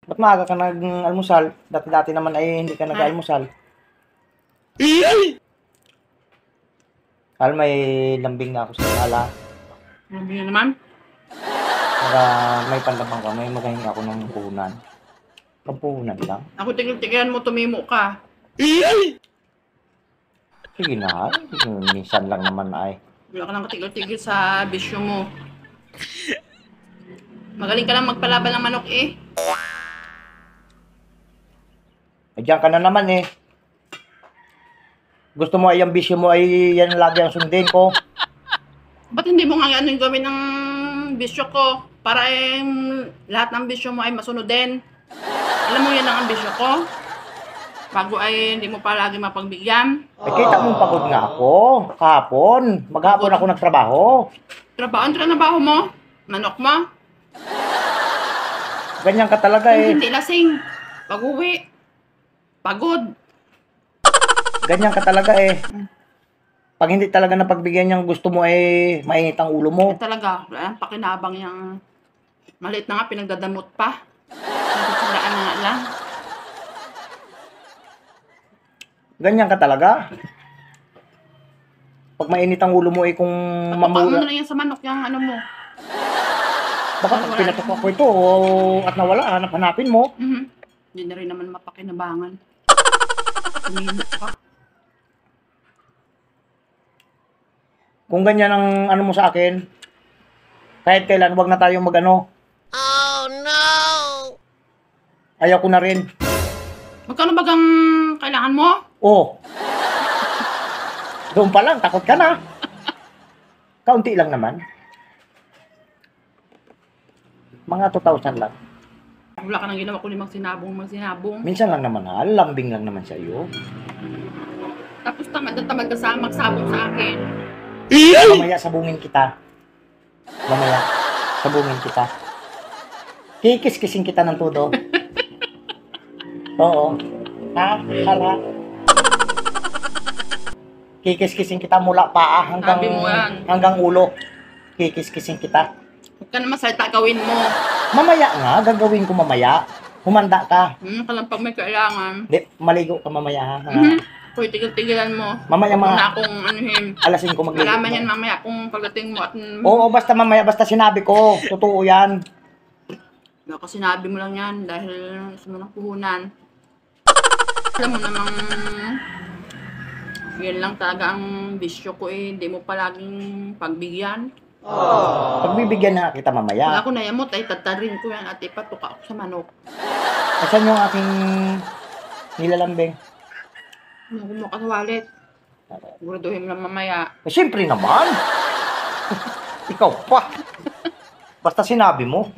Ba't maaga ka nag-almusal? Dati-dati naman ay hindi ka nag-almusal. Al, may lambing na ako sa sala. Lambing na naman? Para may panlabang ka, may magahingi ako ng puhunan. Pagpuhunan lang. Ako tigil-tigilan mo, tumimo ka. Sige na, minsan lang naman ay. Wala ka lang katigil-tigil sa bisyo mo. Magaling ka lang magpalaban ng manok eh. Diyan ka na naman eh. Gusto mo ay ang bisyo mo ay yan lagi ang sundin ko. Ba't hindi mo nga ano yung gawin ng bisyo ko? Para lahat ng bisyo mo ay masunod din. Alam mo yan ang bisyo ko? Bago ay hindi mo pa lagi mapagbigyan. Eh, kita mong pagod nga ako. Kahapon. Maghapon ako nagtrabaho. Trabaho mo? Manok mo? Ganyan ka talaga eh. Hindi lasing. Pag-uwi. Pagod. Ganyan ka talaga eh. Pag hindi talaga napagbigyan niyang gusto mo eh, mainit ang ulo mo. Talaga, wala nang pakinabang yung maliit na nga, pinagdadamot pa. Nagkakandaan na nga lang. Ganyan ka talaga. Pag mainit ang ulo mo eh, kung Patupa mo mamula. na yan sa manok, yung ano mo. Baka pag pinatupak ko ito at nawala, hanapin mo. Hindi na rin naman mapakinabangan. Tumimok ka. Kung ganyan ang ano mo sa akin, kahit kailan, wag na tayong mag-ano. Oh no! Ayaw ko na rin. Magkano bagang kailangan mo? Oh. Doon pa lang, takot ka na. Kaunti lang naman. Mga 2,000 lang. Wala ka nang ginawa kundi magsinabong. Minsan lang naman ha, lambing lang naman sa iyo. Tapos tamad na tamad ka sa magsabong sa akin. Mamaya sabungin kita. Mamaya sabungin kita. Kikis-kising kita ng todo. Oo. Ha? Hala. Kikis-kising kita mula paa Sabi mo yan. hanggang ulo. Kikis-kising kita. Huwag ka naman salita, gawin mo. Mamaya nga, gagawin ko mamaya. Humanda ka. Pag may kailangan. Di, maligo ka mamaya ha. Hoy, tigil-tigilan mo. Mamaya Huwag mo mga na akong anuhin. alasin ko magligo. Malaman yan mamaya kung pagdating mo at Oo, basta mamaya, basta sinabi ko. Totoo yan. baka sinabi mo lang yan dahil gusto mo ng puhunan. Alam mo namang yan lang talaga ang bisyo ko eh. Hindi mo palaging pagbigyan. Pagbibigyan na kita Kung mamaya. ako nayamot ay tatarin ko yan at ipatuka ako sa manok. Asan yung aking nilalambing? Ano mo ka sa wallet? Siguraduhin mo lang mamaya. Eh, siyempre naman. Ikaw pa. Basta sinabi mo.